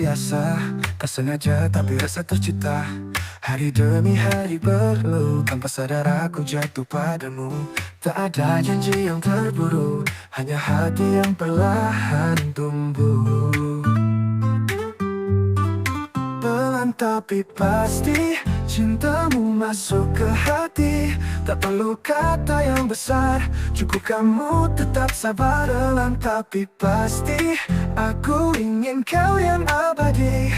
biasa, tak sengaja tapi rasa tercipta. Hari demi hari berlalu, tanpa sadar aku jatuh padamu. Tak ada janji yang terburu, hanya hati yang perlahan tumbuh. Pelan tapi pasti, cintamu masuk ke hati. Tak perlu kata yang besar, cukup kamu tetap sabar. Pelan tapi pasti, aku ingin kau yang abadi.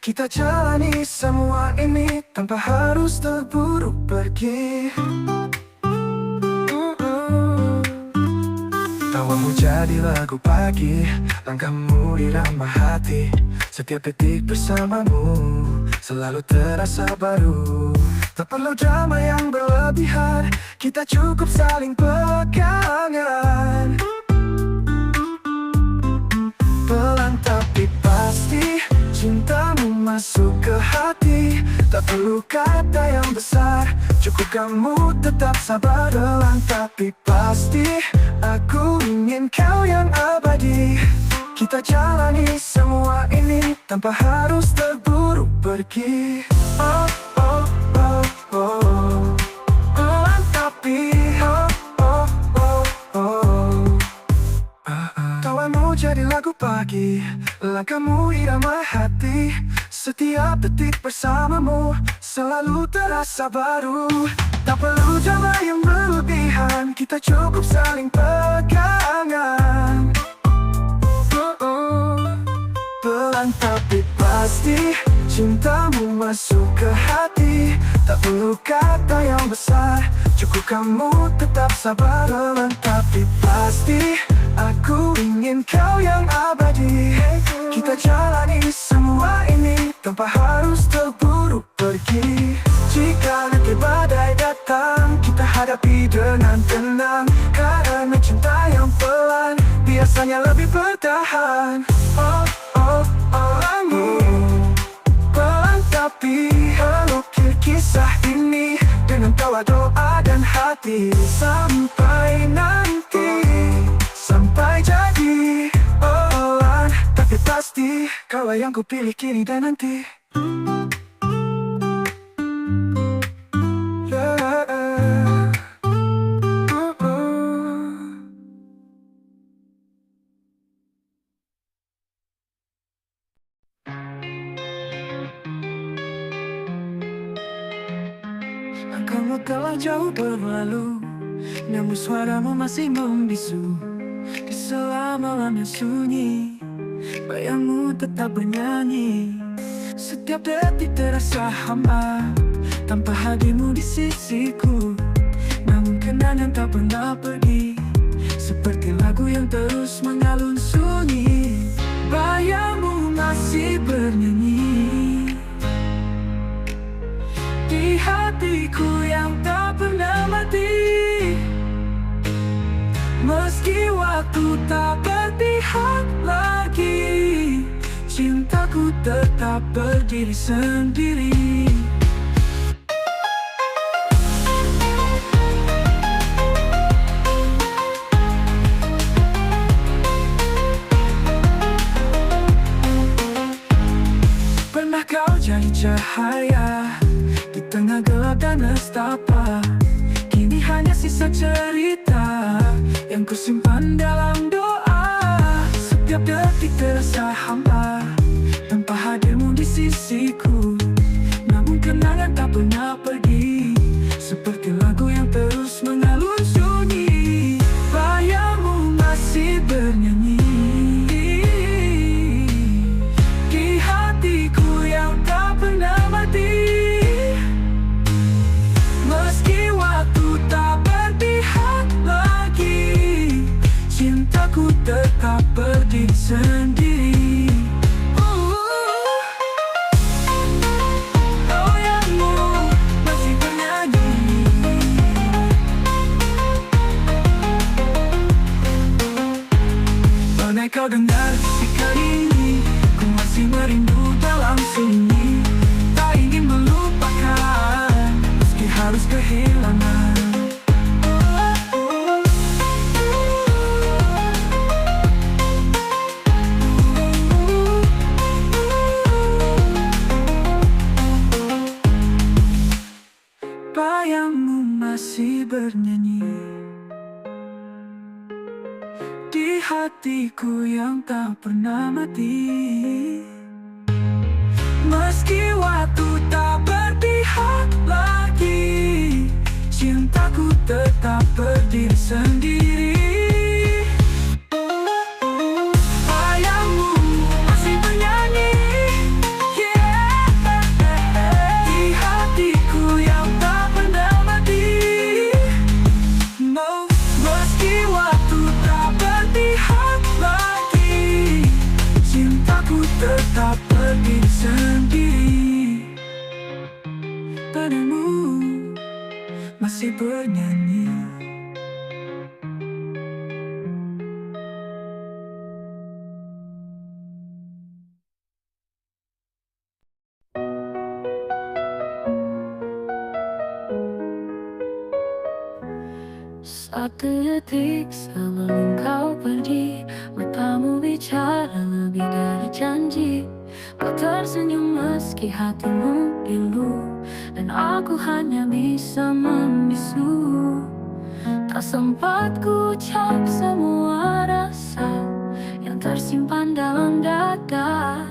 Kita jalani semua ini tanpa harus terburu pergi. Tawamu jadi lagu pagi, langkahmu irama hati. Setiap detik bersamamu selalu terasa baru. Tak perlu drama yang berlebihan, kita cukup saling pegangan. Pelan tapi pasti, cintamu masuk ke hati. Tak perlu kata yang besar, cukup kamu tetap sabar. Pelan tapi pasti, aku ingin kau yang abadi. Kita jalani semua ini tanpa harus terburu pergi. Oh, oh, oh, oh. Pelan tapi oh, oh, oh, oh. Tawamu jadi lagu pagi, langkahmu irama hati. Setiap detik bersamamu selalu terasa baru. Tak perlu drama yang berlebihan, kita cukup saling pegangan. Pelan tapi pasti, cintamu masuk ke hati. Tak perlu kata yang besar, cukup kamu tetap sabar. Pelan tapi pasti, aku ingin kau yang abadi. Kita jalani semua ini tanpa harus terburu pergi. Jika nanti badai datang, kita hadapi dengan tenang. Karena cinta yang pelan biasanya lebih bertahan. Oh, oh, oh, pelan tapi ukir kisah ini dengan tawa, doa dan hati. Sampai nanti, sampai jadi. Pelan tapi pasti, kau yang ku pilih kini dan nanti. Kamu telah jauh berlalu, namun suaramu masih membisu. Di selama-lamanya sunyi, bayangmu tetap bernyanyi. Setiap detik terasa hampa tanpa hadirmu di sisiku. Namun kenangan tak pernah pergi, seperti lagu yang terus mengalun sunyi. Bayangmu masih bernyanyi di hatiku yang tak pernah mati. Meski waktu tak berpihak lagi, cintaku tetap berdiri sendiri. Pernah kau jadi cahaya di tengah gelap dan nestapa. Kini hanya sisa cerita yang kusimpan dalam doa. Setiap detik terasa hampa tanpa hadirmu di sisiku. Namun kenangan tak pernah pergi, seperti lagu yang terus mengalun sunyi. Bayangmu masih bernyanyi di hatiku yang tak pernah mati. Meski waktu tak berpihak lagi, cintaku tetap berdiri sendiri. Goyangmu masih bernyanyi. Pernah kau dengar bisikan ini? Ku masih merindu dalam sunyi. Tak ingin melupakan, meski harus kehilangan. bayangmu masih bernyanyi di hatiku yang tak pernah mati. Meski waktu tak berpihak lagi, cintaku tetap berdiri sendiri. Bayangmu masih bernyanyi, yeah, di hatiku yang tak pernah mati. No, meski waktu tak berpihak lagi, cintaku tetap berdiri sendiri. Padamu masih bernyanyi. Satu detik sebelum kau pergi, matamu bicara lebih dari janji. Kau tersenyum meski hatimu pilu, dan aku hanya bisa membisu. Tak sempat ku ucap semua rasa yang tersimpan dalam dada.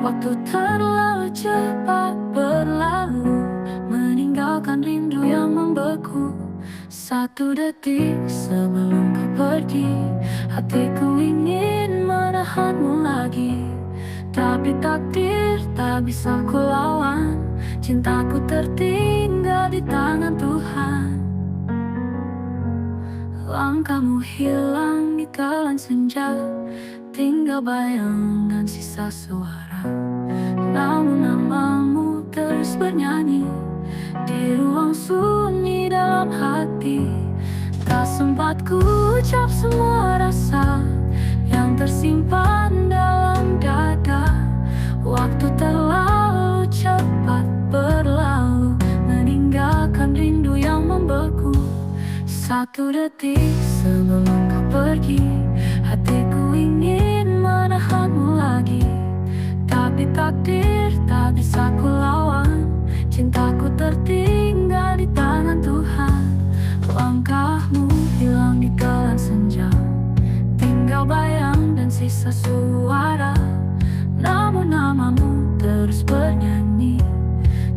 Waktu terlalu cepat berlalu, meninggalkan rindu yang membeku. Satu detik sebelum kau pergi, hatiku ingin menahanmu lagi. Tapi takdir tak bisa ku lawan, cintaku tertinggal di tangan Tuhan. Langkahmu hilang di telan senja, tinggal bayang dan sisa suara. Namun namamu terus bernyanyi di ruang sunyi dalam hati. Tak sempat ku ucap semua rasa yang tersimpan dalam dada. Waktu terlalu cepat berlalu, meninggalkan rindu yang membeku. Satu detik sebelum kau pergi, hatiku ingin menahanmu lagi. Tapi takdir tak bisa ku lawan, cintaku tertinggal di tangan Tuhan. Langkahmu hilang di telan senja, tinggal bayang dan sisa suara. Namun namamu terus bernyanyi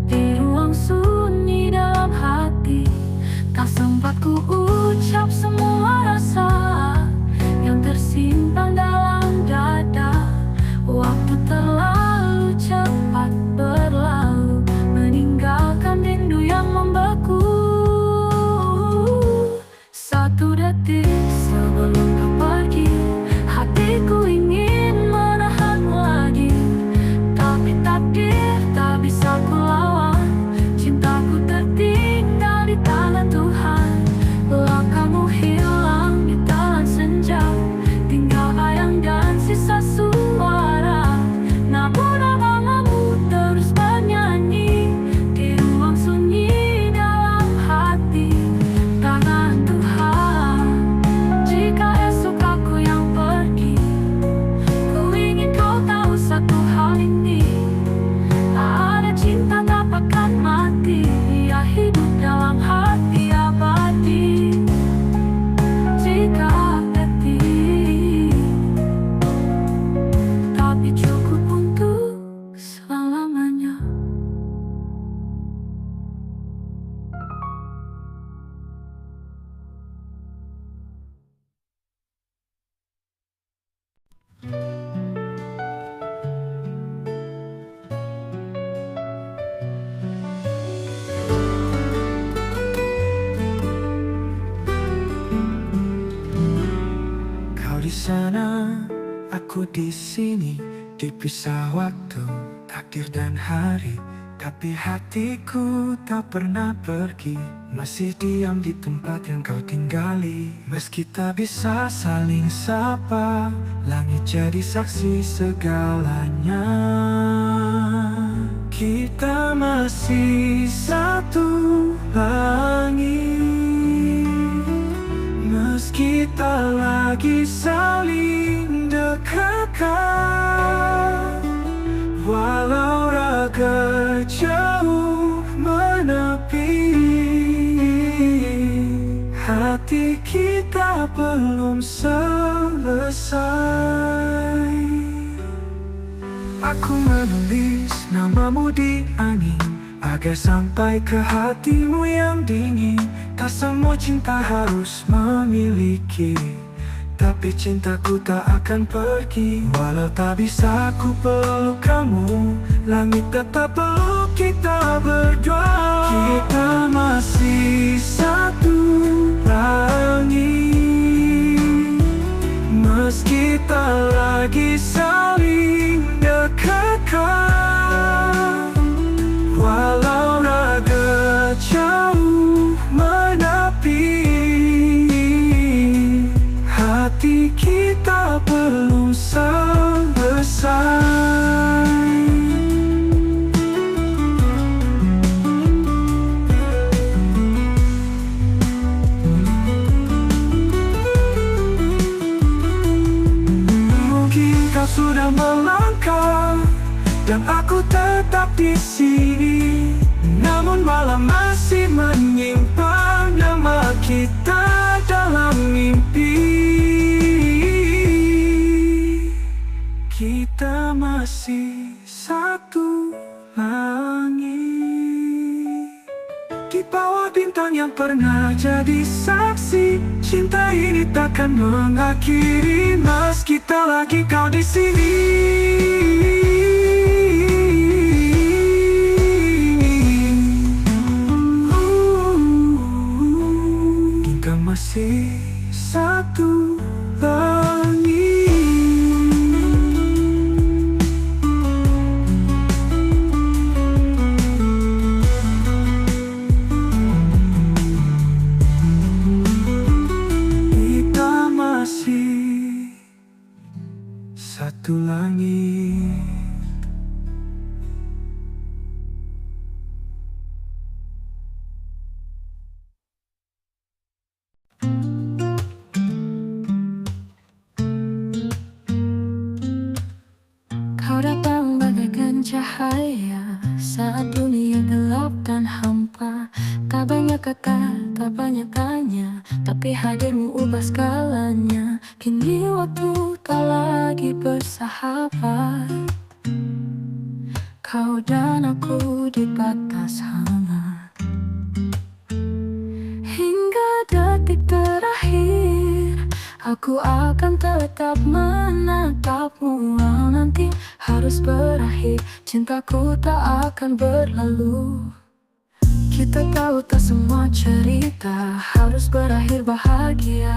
di ruang sunyi dalam hati. Tak sempat ku ucap semua rasa yang tersimpan dalam dada. Waktu terlalu cepat berlalu, meninggalkan rindu yang membeku. Satu detik sebelum kau pergi, hatiku ingin menahanmu lagi. Tapi takdir tak bisa ku lawan, cintaku tertinggal di tangan Tuhan. Langkahmu hilang di telan senja, tinggal bayang dan sisa suara. Namun namamu terus bernyanyi di ruang sunyi dalam hati. Tangan Tuhan, jika esok aku yang pergi, ku ingin kau tahu satu hal ini: tak ada cinta takkan mati, ia hidup dalam hati abadi. Jika detik, tapi cukup untuk selamanya. Kau di sana, aku di sini, dipisah waktu, takdir dan hari. Tapi hatiku tak pernah pergi, masih diam di tempat yang kau tinggali. Meski tak bisa saling sapa, langit jadi saksi segalanya. Kita masih satu langit, meski tak lagi saling dekatkan. Walau raga jauh menepi, belum selesai. Aku menulis namamu di angin agar sampai ke hatimu yang dingin. Tak semua cinta harus memiliki, tapi cintaku tak akan pergi. Walau tak bisa ku peluk kamu, langit tetap peluk kita berdua. Kita masih satu langit, meski tak lagi saling dekatkan. Walau raga jauh menepi, hati kita belum selesai. Mungkin kau sudah melangkah dan aku tetap di sini, namun malam masih menyimpan nama kita dalam mimpi. Kita masih satu langit, di bawah bintang yang pernah jadi saksi. Cinta ini takkan mengakhiri meski tak lagi kau di sini. Kita masih satu langit. Satu langit. Kau datang bagaikan cahaya saat dunia gelap dan hampa. Tak banyak kata, tak banyak tanya, tapi hadirmu ubah skalanya. Kini waktu tak lagi bersahabat, kau dan aku di batas hangat. Hingga detik terakhir, aku akan tetap menatapmu. Walau nanti harus berakhir, cintaku tak akan berlalu. Kita tahu tak semua cerita harus berakhir bahagia,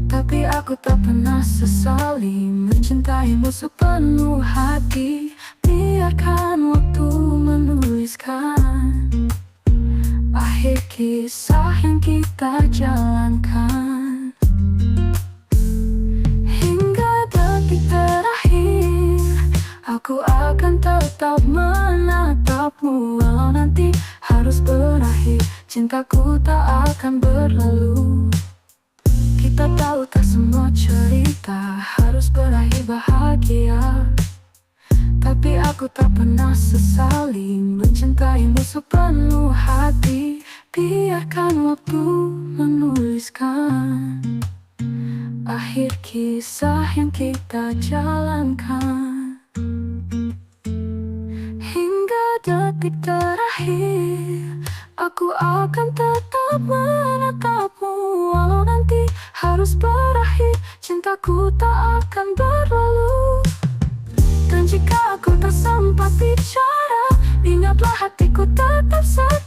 tapi aku tak pernah sesali mencintaimu sepenuh hati. Biarkan waktu menuliskan akhir kisah yang kita jalankan. Hingga detik terakhir, aku akan tetap menatapmu. Walau nanti harus berakhir, cintaku tak akan berlalu. Kita tahu tak semua cerita harus berakhir bahagia, tapi aku tak pernah sesali mencintaimu sepenuh hati. Biarkan waktu menuliskan akhir kisah yang kita jalankan. Hingga detik terakhir, aku akan tetap menatapmu. Walau nanti harus berakhir, cintaku tak akan berlalu. Dan jika aku tak sempat bicara, ingatlah hatiku tetap setia.